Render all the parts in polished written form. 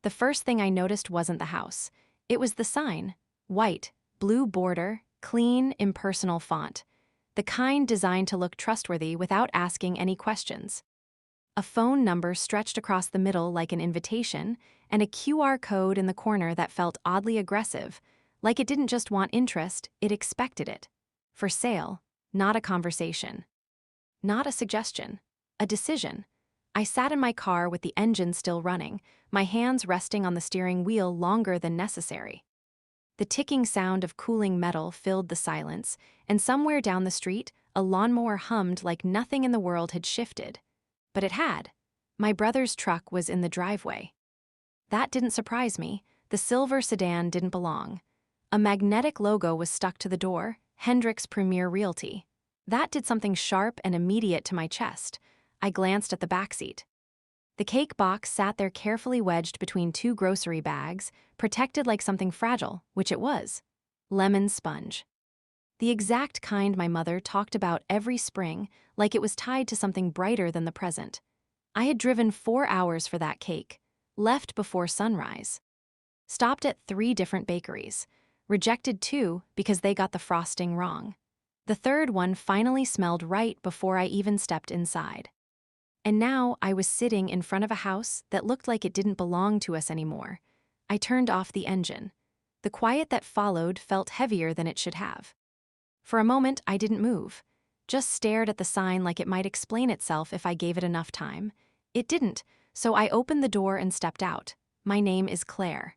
The first thing I noticed wasn't the house. It was the sign. White, blue border, clean, impersonal font. The kind designed to look trustworthy without asking any questions. A phone number stretched across the middle like an invitation, and a QR code in the corner that felt oddly aggressive, like it didn't just want interest, it expected it. For sale, not a conversation. Not a suggestion. A decision. I sat in my car with the engine still running, my hands resting on the steering wheel longer than necessary. The ticking sound of cooling metal filled the silence, and somewhere down the street, a lawnmower hummed like nothing in the world had shifted. But it had. My brother's truck was in the driveway. That didn't surprise me. The silver sedan didn't belong. A magnetic logo was stuck to the door, Hendricks Premier Realty. That did something sharp and immediate to my chest. I glanced at the backseat. The cake box sat there carefully wedged between two grocery bags, protected like something fragile, which it was. Lemon sponge. The exact kind my mother talked about every spring, like it was tied to something brighter than the present. I had driven 4 hours for that cake, left before sunrise. Stopped at 3 different bakeries, rejected 2 because they got the frosting wrong. The third one finally smelled right before I even stepped inside. And now I was sitting in front of a house that looked like it didn't belong to us anymore. I turned off the engine. The quiet that followed felt heavier than it should have. For a moment, I didn't move, just stared at the sign like it might explain itself if I gave it enough time. It didn't, so I opened the door and stepped out. My name is Claire.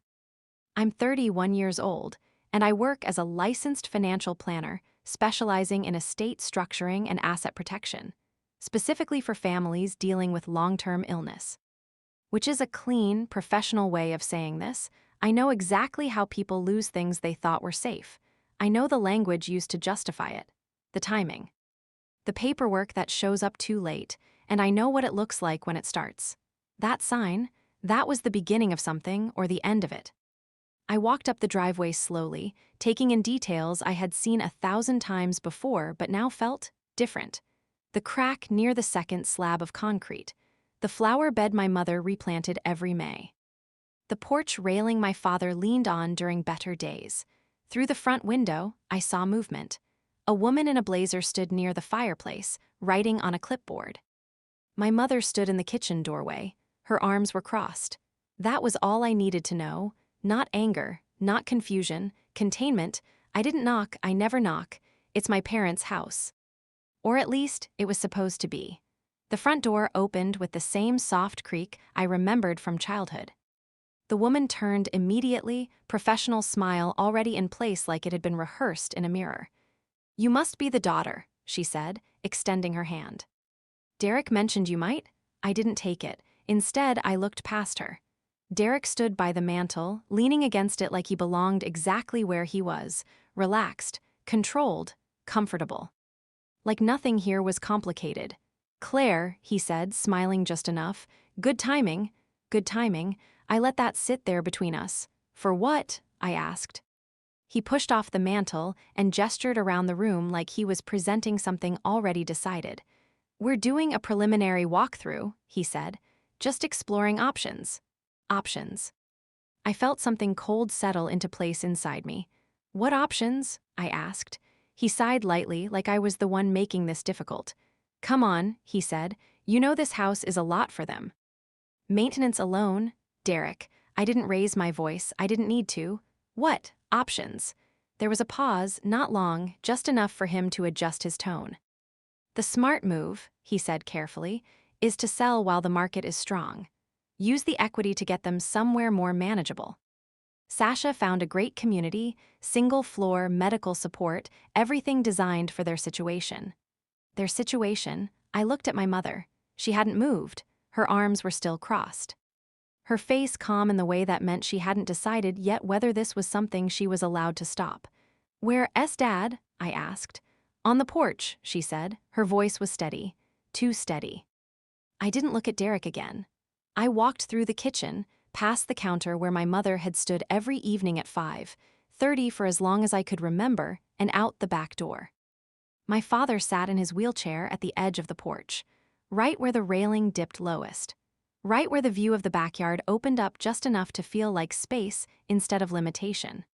I'm 31 years old, and I work as a licensed financial planner, specializing in estate structuring and asset protection, specifically for families dealing with long-term illness. Which is a clean, professional way of saying this. I know exactly how people lose things they thought were safe. I know the language used to justify it, the timing, the paperwork that shows up too late, and I know what it looks like when it starts. That sign, that was the beginning of something or the end of it. I walked up the driveway slowly, taking in details I had seen 1,000 times before but now felt different. The crack near the second slab of concrete, the flower bed my mother replanted every May, the porch railing my father leaned on during better days. Through the front window, I saw movement. A woman in a blazer stood near the fireplace, writing on a clipboard. My mother stood in the kitchen doorway. Her arms were crossed. That was all I needed to know. Not anger, not confusion, containment. I didn't knock, I never knock. It's my parents' house. Or at least, it was supposed to be. The front door opened with the same soft creak I remembered from childhood. The woman turned immediately, professional smile already in place like it had been rehearsed in a mirror. "You must be the daughter," she said, extending her hand. "Derek mentioned you might." I didn't take it. Instead, I looked past her. Derek stood by the mantel, leaning against it like he belonged exactly where he was, relaxed, controlled, comfortable. Like nothing here was complicated. "Claire," he said, smiling just enough. "Good timing." Good timing. I let that sit there between us. "For what?" I asked. He pushed off the mantel and gestured around the room like he was presenting something already decided. "We're doing a preliminary walkthrough," he said, "just exploring options." Options. I felt something cold settle into place inside me. "What options?" I asked. He sighed lightly, like I was the one making this difficult. "Come on," he said. "You know this house is a lot for them." "Maintenance alone?" "Derek." I didn't raise my voice. I didn't need to. "What? Options?" There was a pause, not long, just enough for him to adjust his tone. "The smart move," he said carefully, "is to sell while the market is strong. Use the equity to get them somewhere more manageable." Sasha found a great community, single-floor medical support, everything designed for their situation. Their situation? I looked at my mother. She hadn't moved. Her arms were still crossed. Her face calm in the way that meant she hadn't decided yet whether this was something she was allowed to stop. "Where's Dad?" I asked. "On the porch," she said. Her voice was steady. Too steady. I didn't look at Derek again. I walked through the kitchen, past the counter where my mother had stood every evening at 5:30 for as long as I could remember, and out the back door. My father sat in his wheelchair at the edge of the porch, right where the railing dipped lowest. right where the view of the backyard opened up just enough to feel like space instead of limitation.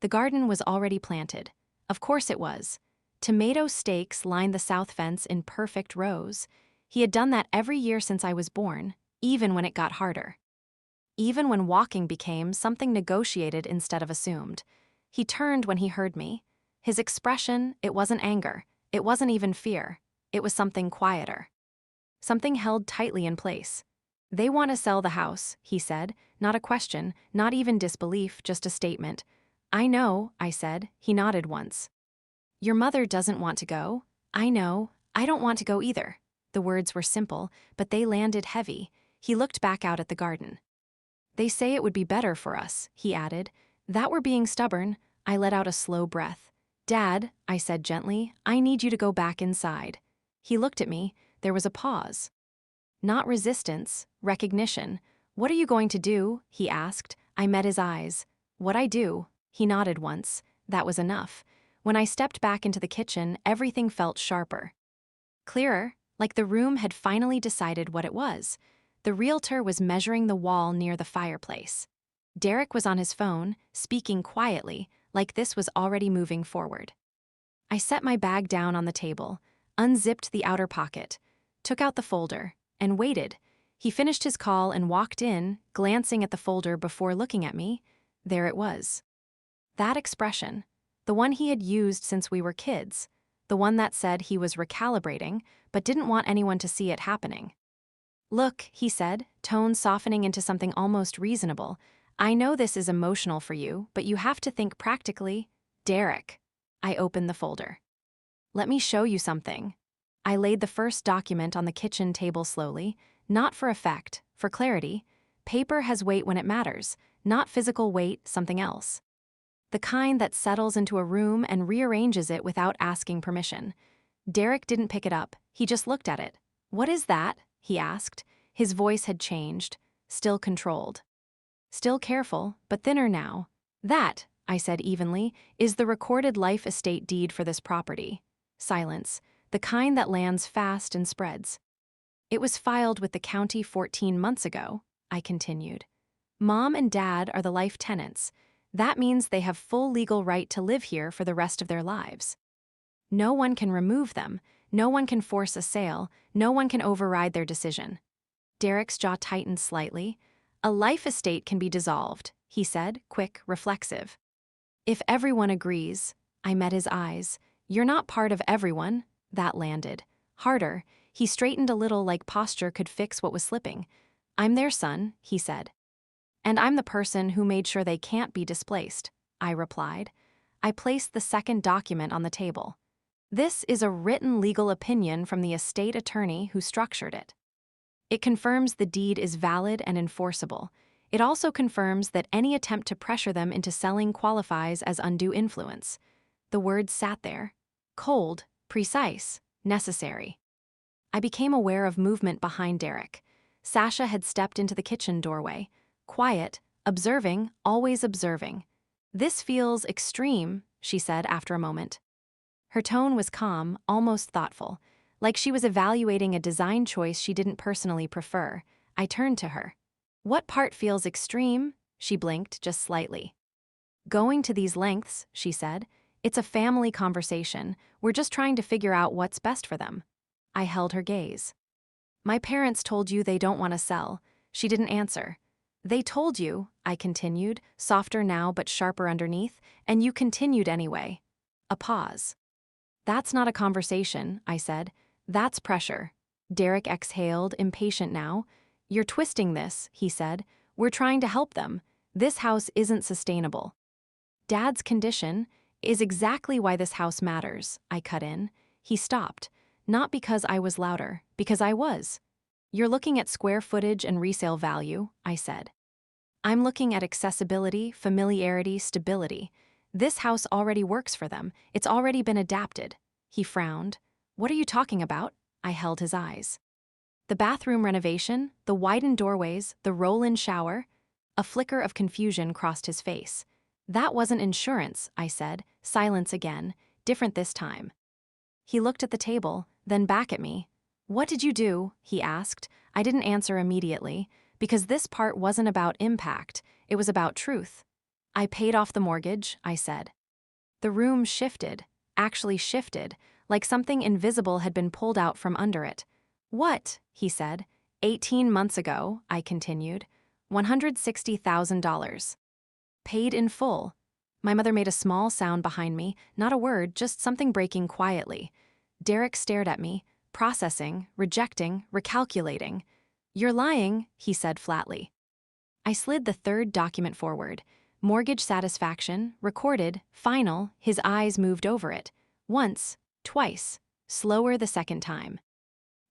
The garden was already planted. Of course it was. Tomato stakes lined the south fence in perfect rows. He had done that every year since I was born, even when it got harder. Even when walking became something negotiated instead of assumed. He turned when he heard me. His expression, it wasn't anger. It wasn't even fear. It was something quieter. Something held tightly in place. "They want to sell the house," he said, not a question, not even disbelief, just a statement. "I know," I said. He nodded once. "Your mother doesn't want to go." "I know. I don't want to go either." The words were simple, but they landed heavy. He looked back out at the garden. "They say it would be better for us," he added. "That we're being stubborn." I let out a slow breath. "Dad," I said gently, "I need you to go back inside." He looked at me. There was a pause. Not resistance, recognition. "What are you going to do?" he asked. I met his eyes. "What I do?" He nodded once. That was enough. When I stepped back into the kitchen, everything felt sharper. Clearer, like the room had finally decided what it was. The realtor was measuring the wall near the fireplace. Derek was on his phone, speaking quietly, like this was already moving forward. I set my bag down on the table, unzipped the outer pocket, took out the folder, and waited. He finished his call and walked in, glancing at the folder before looking at me. There it was. That expression, the one he had used since we were kids, the one that said he was recalibrating, but didn't want anyone to see it happening. "Look," he said, tone softening into something almost reasonable. "I know this is emotional for you, but you have to think practically." "Derek." I opened the folder. "Let me show you something." I laid the first document on the kitchen table slowly, not for effect, for clarity. Paper has weight when it matters, not physical weight, something else. The kind that settles into a room and rearranges it without asking permission. Derek didn't pick it up, he just looked at it. "What is that?" he asked. His voice had changed, still controlled. Still careful, but thinner now. "That," I said evenly, "is the recorded life estate deed for this property." Silence, the kind that lands fast and spreads. "It was filed with the county 14 months ago," I continued. "Mom and Dad are the life tenants. That means they have full legal right to live here for the rest of their lives. No one can remove them, no one can force a sale, no one can override their decision." Derek's jaw tightened slightly. "A life estate can be dissolved," he said, quick, reflexive. "If everyone agrees." I met his eyes. "You're not part of everyone." That landed. Harder, he straightened a little like posture could fix what was slipping. "I'm their son," he said. "And I'm the person who made sure they can't be displaced," I replied. I placed the second document on the table. "This is a written legal opinion from the estate attorney who structured it. It confirms the deed is valid and enforceable. It also confirms that any attempt to pressure them into selling qualifies as undue influence." The words sat there. Cold, precise, necessary. I became aware of movement behind Derek. Sasha had stepped into the kitchen doorway. Quiet, observing, always observing. "This feels extreme," she said after a moment. Her tone was calm, almost thoughtful, like she was evaluating a design choice she didn't personally prefer. I turned to her. "What part feels extreme?" She blinked just slightly. "Going to these lengths," she said. "It's a family conversation. We're just trying to figure out what's best for them." I held her gaze. "My parents told you they don't want to sell." She didn't answer. "They told you," I continued, softer now but sharper underneath, "and you continued anyway." A pause. "That's not a conversation," I said. "That's pressure." Derek exhaled, impatient now. "You're twisting this," he said. "We're trying to help them. This house isn't sustainable." "Dad's condition is exactly why this house matters," I cut in. He stopped. Not because I was louder, because I was. "You're looking at square footage and resale value," I said. "I'm looking at accessibility, familiarity, stability. This house already works for them. It's already been adapted." He frowned. "What are you talking about?" I held his eyes. "The bathroom renovation, the widened doorways, the roll-in shower." A flicker of confusion crossed his face. "That wasn't insurance," I said. Silence again, different this time. He looked at the table, then back at me. "What did you do?" he asked. I didn't answer immediately, because this part wasn't about impact, it was about truth. I paid off the mortgage, I said. The room shifted, actually shifted, like something invisible had been pulled out from under it. What? He said. 18 months ago, I continued. $160,000. Paid in full. My mother made a small sound behind me, not a word, just something breaking quietly. Derek stared at me, processing, rejecting, recalculating. You're lying, he said flatly. I slid the third document forward. Mortgage satisfaction, recorded, final, his eyes moved over it. Once, twice, slower the second time.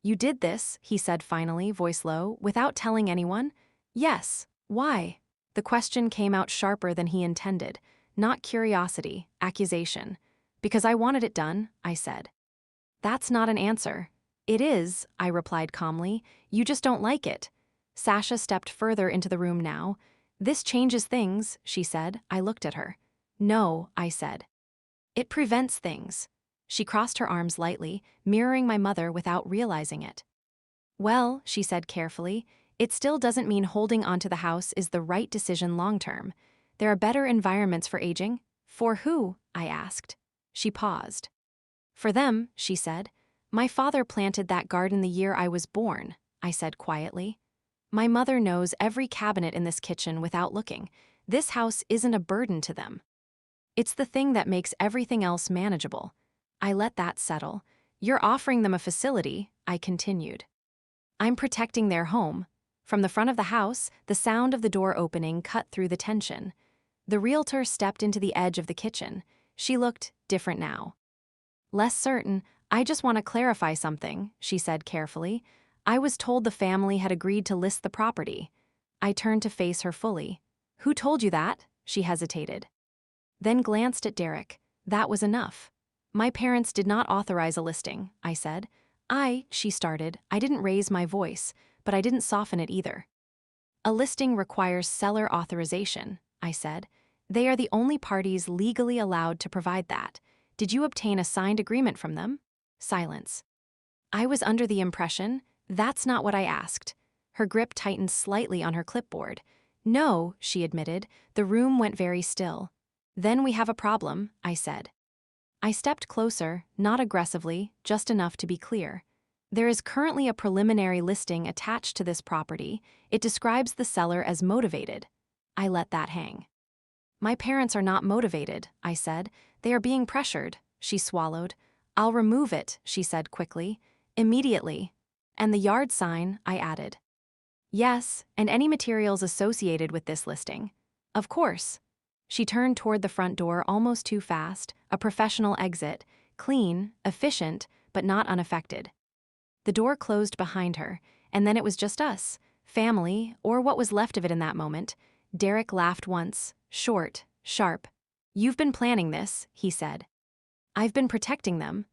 You did this, he said finally, voice low, without telling anyone? Yes. Why? The question came out sharper than he intended. Not curiosity, accusation. Because I wanted it done, I said. That's not an answer. It is, I replied calmly. You just don't like it. Sasha stepped further into the room now. This changes things, she said. I looked at her. No, I said. It prevents things. She crossed her arms lightly, mirroring my mother without realizing it. Well, she said carefully, it still doesn't mean holding onto the house is the right decision long-term. There are better environments for aging. For who? I asked. She paused. For them, she said. My father planted that garden the year I was born, I said quietly. My mother knows every cabinet in this kitchen without looking. This house isn't a burden to them. It's the thing that makes everything else manageable. I let that settle. You're offering them a facility, I continued. I'm protecting their home. From the front of the house, the sound of the door opening cut through the tension. The realtor stepped into the edge of the kitchen. She looked different now. Less certain. I just want to clarify something, she said carefully. I was told the family had agreed to list the property. I turned to face her fully. Who told you that? She hesitated. Then glanced at Derek. That was enough. My parents did not authorize a listing, I said. She started. I didn't raise my voice, but I didn't soften it either. A listing requires seller authorization, I said. They are the only parties legally allowed to provide that. Did you obtain a signed agreement from them? Silence. I was under the impression, that's not what I asked. Her grip tightened slightly on her clipboard. No, she admitted. The room went very still. Then we have a problem, I said. I stepped closer, not aggressively, just enough to be clear. There is currently a preliminary listing attached to this property. It describes the seller as motivated. I let that hang. My parents are not motivated, I said. They are being pressured, she swallowed. I'll remove it, she said quickly. Immediately. And the yard sign, I added. Yes, and any materials associated with this listing. Of course. She turned toward the front door almost too fast, a professional exit, clean, efficient, but not unaffected. The door closed behind her, and then it was just us, family, or what was left of it in that moment. Derek laughed once, short, sharp. You've been planning this, he said. I've been protecting them.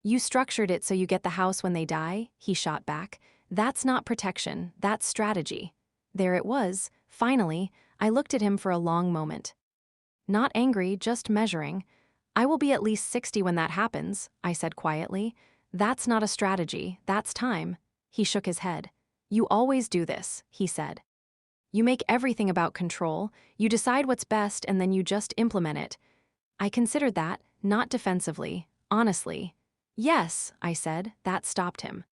You structured it so you get the house when they die, he shot back. That's not protection, that's strategy. There it was, finally. I looked at him for a long moment. Not angry, just measuring. I will be at least 60 when that happens, I said quietly. That's not a strategy, that's time. He shook his head. You always do this, he said. You make everything about control, you decide what's best and then you just implement it. I considered that, not defensively, honestly. Yes, I said, that stopped him.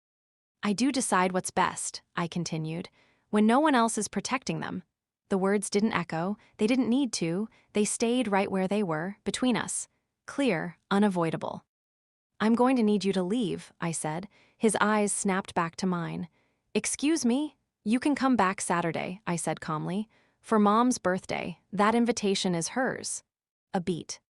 I do decide what's best, I continued, when no one else is protecting them. The words didn't echo, they didn't need to, they stayed right where they were, between us. Clear, unavoidable. I'm going to need you to leave, I said. His eyes snapped back to mine. Excuse me? You can come back Saturday, I said calmly. For Mom's birthday, that invitation is hers. A beat.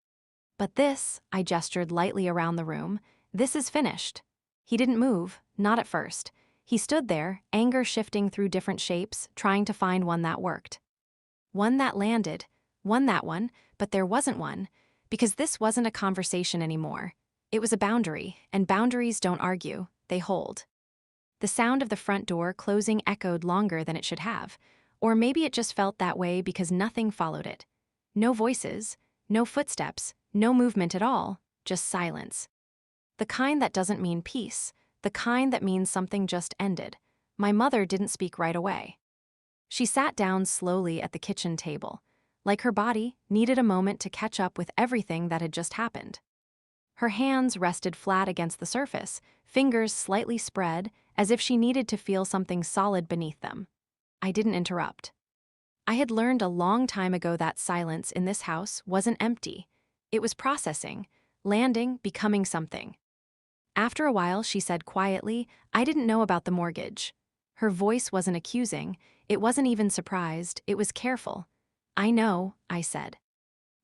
But this, I gestured lightly around the room, this is finished. He didn't move, not at first. He stood there, anger shifting through different shapes, trying to find one that worked. One that landed, that one, but there wasn't one, because this wasn't a conversation anymore. It was a boundary, and boundaries don't argue, they hold. The sound of the front door closing echoed longer than it should have, or maybe it just felt that way because nothing followed it. No voices, no footsteps, no movement at all, just silence. The kind that doesn't mean peace, the kind that means something just ended. My mother didn't speak right away. She sat down slowly at the kitchen table, like her body needed a moment to catch up with everything that had just happened. Her hands rested flat against the surface, fingers slightly spread, as if she needed to feel something solid beneath them. I didn't interrupt. I had learned a long time ago that silence in this house wasn't empty. It was processing, landing, becoming something. After a while, she said quietly, "I didn't know about the mortgage." Her voice wasn't accusing, it wasn't even surprised, it was careful. "I know," I said.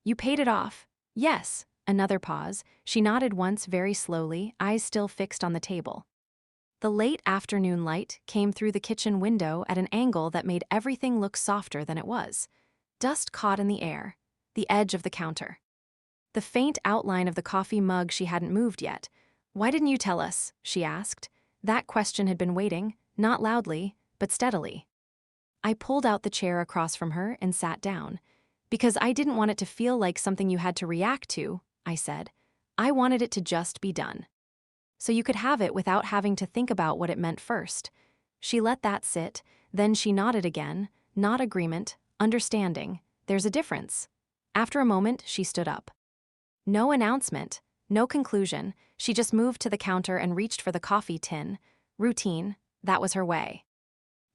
"You paid it off?" "Yes." Another pause. She nodded once very slowly, eyes still fixed on the table. The late afternoon light came through the kitchen window at an angle that made everything look softer than it was. Dust caught in the air, the edge of the counter. The faint outline of the coffee mug she hadn't moved yet. "Why didn't you tell us?" she asked. That question had been waiting, not loudly, but steadily. I pulled out the chair across from her and sat down. "Because I didn't want it to feel like something you had to react to," I said. "I wanted it to just be done. So you could have it without having to think about what it meant first." She let that sit, then she nodded again, not agreement, understanding. "There's a difference." After a moment, she stood up. No announcement, no conclusion, she just moved to the counter and reached for the coffee tin. Routine, that was her way.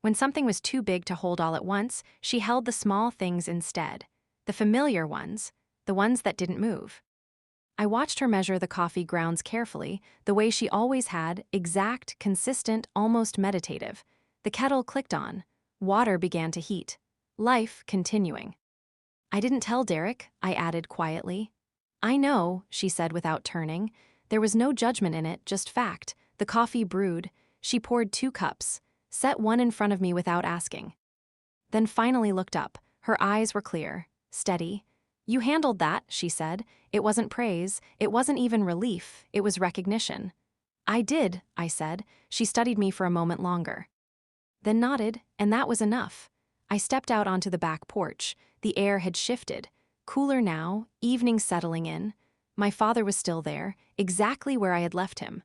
When something was too big to hold all at once, she held the small things instead. The familiar ones, the ones that didn't move. I watched her measure the coffee grounds carefully, the way she always had, exact, consistent, almost meditative. The kettle clicked on. Water began to heat. Life continuing. "I didn't tell Derek," I added quietly. "I know," she said without turning. There was no judgment in it, just fact. The coffee brewed. She poured 2 cups, set one in front of me without asking. Then finally looked up. Her eyes were clear, steady. "You handled that," she said. It wasn't praise, it wasn't even relief, it was recognition. "I did," I said. She studied me for a moment longer. Then nodded, and that was enough. I stepped out onto the back porch. The air had shifted. Cooler now, evening settling in. My father was still there, exactly where I had left him.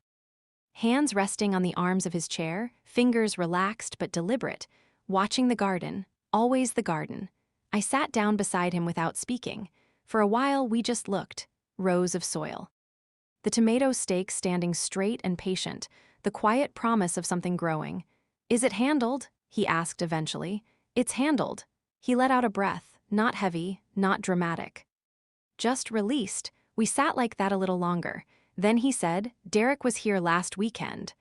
Hands resting on the arms of his chair, fingers relaxed but deliberate, watching the garden, always the garden. I sat down beside him without speaking. For a while, we just looked. Rows of soil. The tomato stakes standing straight and patient, the quiet promise of something growing. "Is it handled?" he asked eventually. "It's handled." He let out a breath, not heavy, not dramatic. Just released. We sat like that a little longer. Then he said, "Derek was here last weekend."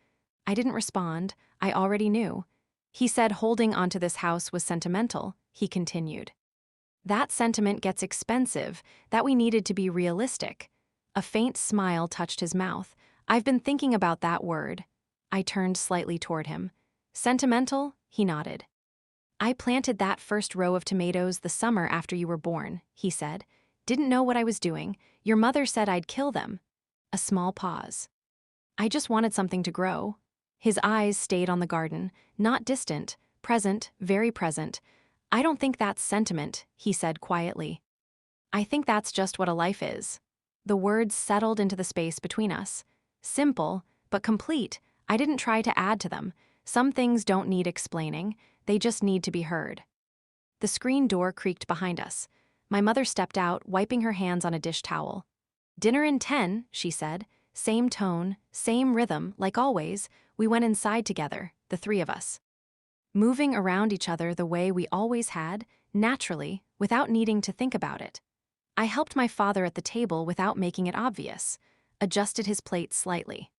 I didn't respond. I already knew. He said holding onto this house was sentimental, he continued. That sentiment gets expensive, that we needed to be realistic. A faint smile touched his mouth. "I've been thinking about that word." I turned slightly toward him. "Sentimental?" He nodded. "I planted that first row of tomatoes the summer after you were born," he said. "Didn't know what I was doing. Your mother said I'd kill them." A small pause. "I just wanted something to grow." His eyes stayed on the garden, not distant, present, very present. "I don't think that's sentiment," he said quietly. "I think that's just what a life is." The words settled into the space between us. Simple, but complete. I didn't try to add to them. Some things don't need explaining, they just need to be heard. The screen door creaked behind us. My mother stepped out, wiping her hands on a dish towel. "Dinner in 10, she said. Same tone, same rhythm, like always. We went inside together, the 3 of us. Moving around each other the way we always had, naturally, without needing to think about it. I helped my father at the table without making it obvious, adjusted his plate slightly.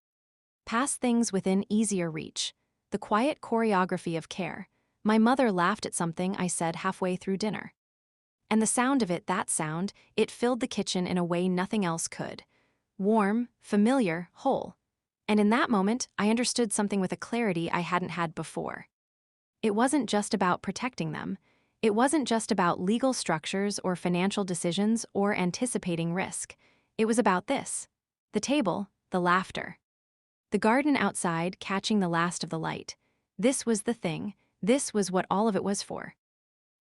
Past things within easier reach, the quiet choreography of care. My mother laughed at something I said halfway through dinner. And the sound of it, that sound, it filled the kitchen in a way nothing else could. Warm, familiar, whole. And in that moment, I understood something with a clarity I hadn't had before. It wasn't just about protecting them. It wasn't just about legal structures or financial decisions or anticipating risk. It was about this. The table, the laughter. The garden outside catching the last of the light. This was the thing. This was what all of it was for.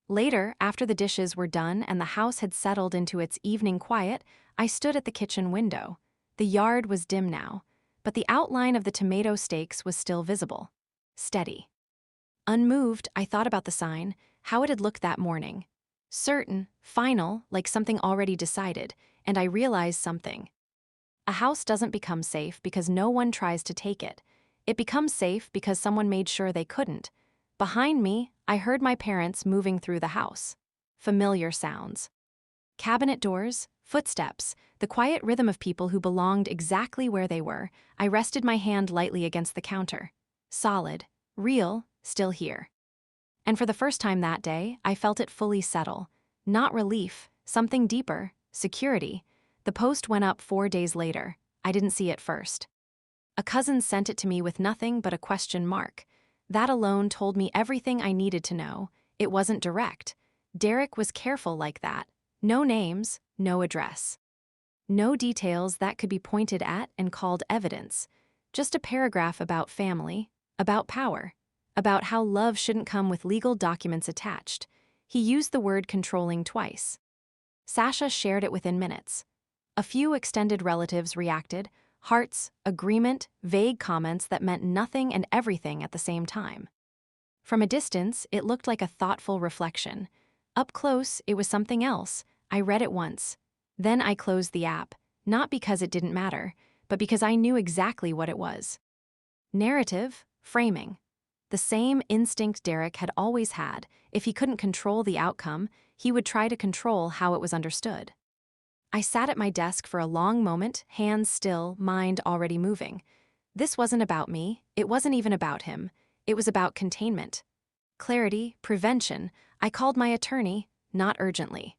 Later, after the dishes were done and the house had settled into its evening quiet, I stood at the kitchen window. The yard was dim now, but the outline of the tomato stakes was still visible. Steady. Unmoved, I thought about the sign, how it had looked that morning. Certain, final, like something already decided, and I realized something. A house doesn't become safe because no one tries to take it. It becomes safe because someone made sure they couldn't. Behind me, I heard my parents moving through the house. Familiar sounds. Cabinet doors, footsteps, the quiet rhythm of people who belonged exactly where they were. I rested my hand lightly against the counter. Solid, real, still here. And for the first time that day, I felt it fully settle. Not relief, something deeper, security. The post went up 4 days later. I didn't see it first. A cousin sent it to me with nothing but a question mark. That alone told me everything I needed to know. It wasn't direct. Derek was careful like that. No names, no address. No details that could be pointed at and called evidence. Just a paragraph about family, about power, about how love shouldn't come with legal documents attached. He used the word controlling twice. Sasha shared it within minutes. A few extended relatives reacted, hearts, agreement, vague comments that meant nothing and everything at the same time. From a distance, it looked like a thoughtful reflection. Up close, it was something else. I read it once. Then I closed the app, not because it didn't matter, but because I knew exactly what it was. Narrative, framing. The same instinct Derek had always had. If he couldn't control the outcome, he would try to control how it was understood. I sat at my desk for a long moment, hands still, mind already moving. This wasn't about me, it wasn't even about him. It was about containment. Clarity, prevention. I called my attorney, not urgently.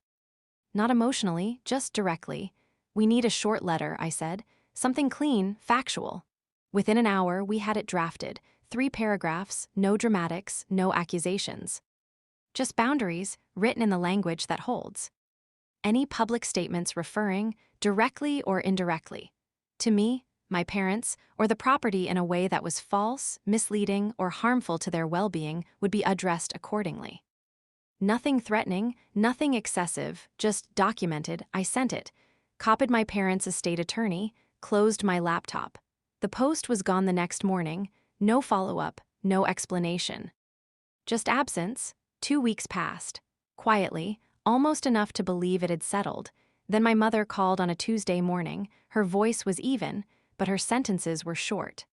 Not emotionally, just directly. We need a short letter, I said. Something clean, factual. Within an hour, we had it drafted. 3 paragraphs, no dramatics, no accusations. Just boundaries, written in the language that holds. Any public statements referring, directly or indirectly, to me, my parents, or the property in a way that was false, misleading, or harmful to their well-being would be addressed accordingly. Nothing threatening, nothing excessive, just documented. I sent it, copied my parents' estate attorney, closed my laptop. The post was gone the next morning, no follow-up, no explanation. Just absence. 2 weeks passed. Quietly, almost enough to believe it had settled. Then my mother called on a Tuesday morning. Her voice was even, but her sentences were short.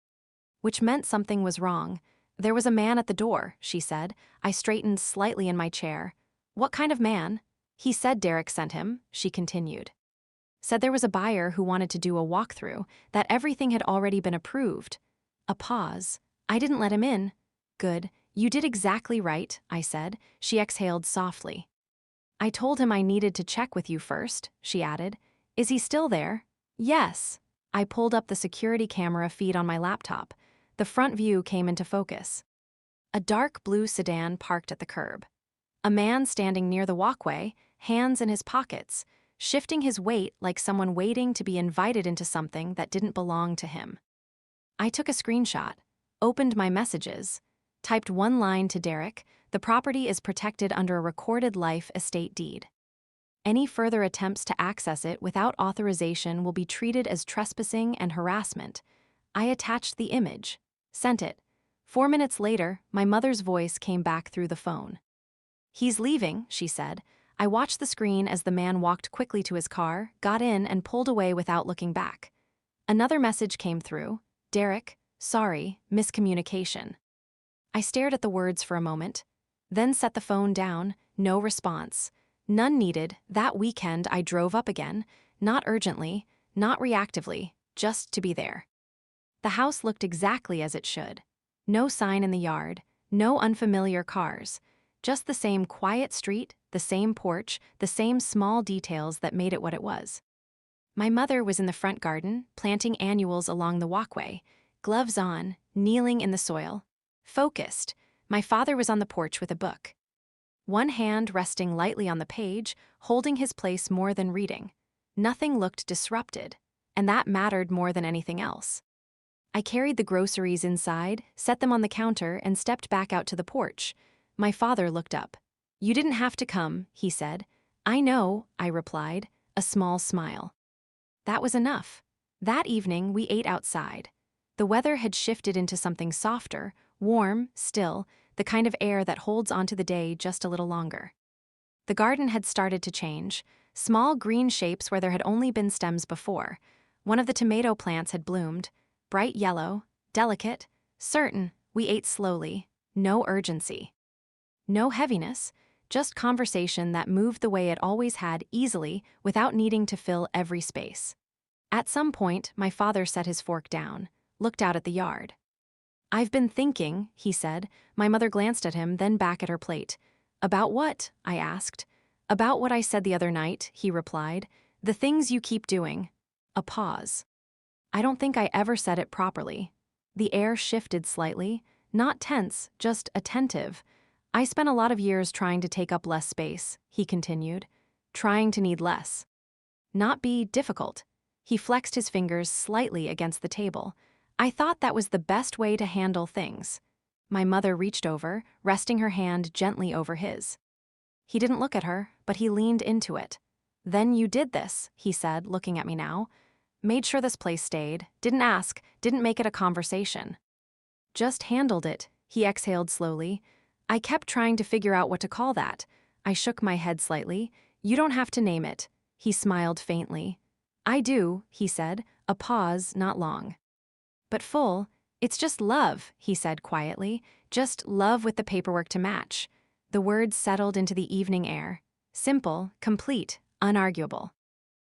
Which meant something was wrong. There was a man at the door, she said. I straightened slightly in my chair. What kind of man? He said Derek sent him, she continued. Said there was a buyer who wanted to do a walkthrough, that everything had already been approved. A pause. I didn't let him in. Good. You did exactly right, I said. She exhaled softly. I told him I needed to check with you first, she added. Is he still there? Yes. I pulled up the security camera feed on my laptop. The front view came into focus. A dark blue sedan parked at the curb. A man standing near the walkway, hands in his pockets, shifting his weight like someone waiting to be invited into something that didn't belong to him. I took a screenshot, opened my messages, typed one line to Derek. The property is protected under a recorded life estate deed. Any further attempts to access it without authorization will be treated as trespassing and harassment. I attached the image, sent it. 4 minutes later, my mother's voice came back through the phone. He's leaving, she said. I watched the screen as the man walked quickly to his car, got in, and pulled away without looking back. Another message came through. Derek, sorry, miscommunication. I stared at the words for a moment, then set the phone down. No response. None needed. That weekend I drove up again, not urgently, not reactively, just to be there. The house looked exactly as it should. No sign in the yard, no unfamiliar cars, just the same quiet street, the same porch, the same small details that made it what it was. My mother was in the front garden, planting annuals along the walkway, gloves on, kneeling in the soil. Focused. My father was on the porch with a book. One hand resting lightly on the page, holding his place more than reading. Nothing looked disrupted, and that mattered more than anything else. I carried the groceries inside, set them on the counter, and stepped back out to the porch. My father looked up. You didn't have to come, he said. I know, I replied, a small smile. That was enough. That evening, we ate outside. The weather had shifted into something softer, warm, still. The the kind of air that holds onto the day just a little longer. The garden had started to change, small green shapes where there had only been stems before. One of the tomato plants had bloomed, bright yellow, delicate, certain. We ate slowly, no urgency. No heaviness, just conversation that moved the way it always had, easily, without needing to fill every space. At some point, my father set his fork down, looked out at the yard. "I've been thinking," he said. My mother glanced at him, then back at her plate. "About what?" I asked. "About what I said the other night," he replied. "The things you keep doing." A pause. I don't think I ever said it properly. The air shifted slightly, not tense, just attentive. "I spent a lot of years trying to take up less space," he continued. "Trying to need less. Not be difficult." He flexed his fingers slightly against the table. "I thought that was the best way to handle things." My mother reached over, resting her hand gently over his. He didn't look at her, but he leaned into it. "Then you did this," he said, looking at me now. "Made sure this place stayed, didn't ask, didn't make it a conversation. Just handled it," he exhaled slowly. "I kept trying to figure out what to call that." I shook my head slightly. "You don't have to name it." He smiled faintly. "I do," he said, a pause not long. "But full. It's just love," he said quietly. "Just love with the paperwork to match." The words settled into the evening air. Simple, complete, unarguable.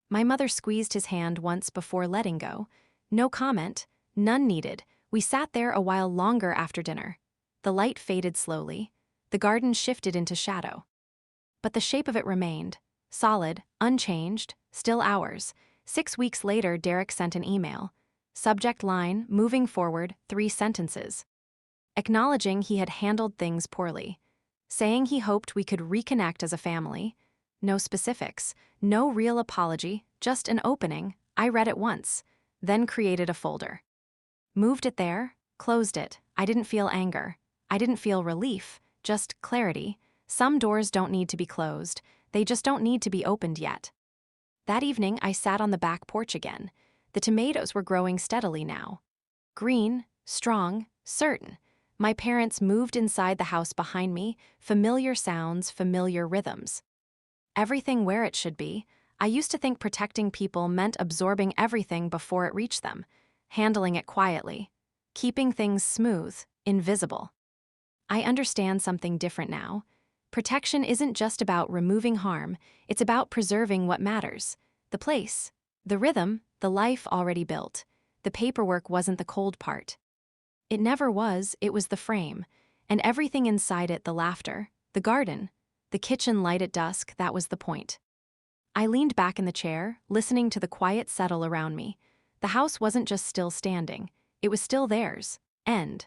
My mother squeezed his hand once before letting go. No comment, none needed. We sat there a while longer after dinner. The light faded slowly. The garden shifted into shadow. But the shape of it remained. Solid, unchanged, still ours. 6 weeks later, Derek sent an email. Subject line, moving forward, 3 sentences. Acknowledging he had handled things poorly. Saying he hoped we could reconnect as a family. No specifics, no real apology, just an opening. I read it once, then created a folder. Moved it there, closed it. I didn't feel anger. I didn't feel relief, just clarity. Some doors don't need to be closed, they just don't need to be opened yet. That evening, I sat on the back porch again. The tomatoes were growing steadily now. Green, strong, certain. My parents moved inside the house behind me, familiar sounds, familiar rhythms. Everything where it should be. I used to think protecting people meant absorbing everything before it reached them, handling it quietly, keeping things smooth, invisible. I understand something different now. Protection isn't just about removing harm, it's about preserving what matters. The place, the rhythm, the life already built. The paperwork wasn't the cold part. It never was, it was the frame. And everything inside it, the laughter, the garden, the kitchen light at dusk, that was the point. I leaned back in the chair, listening to the quiet settle around me. The house wasn't just still standing, it was still theirs. End.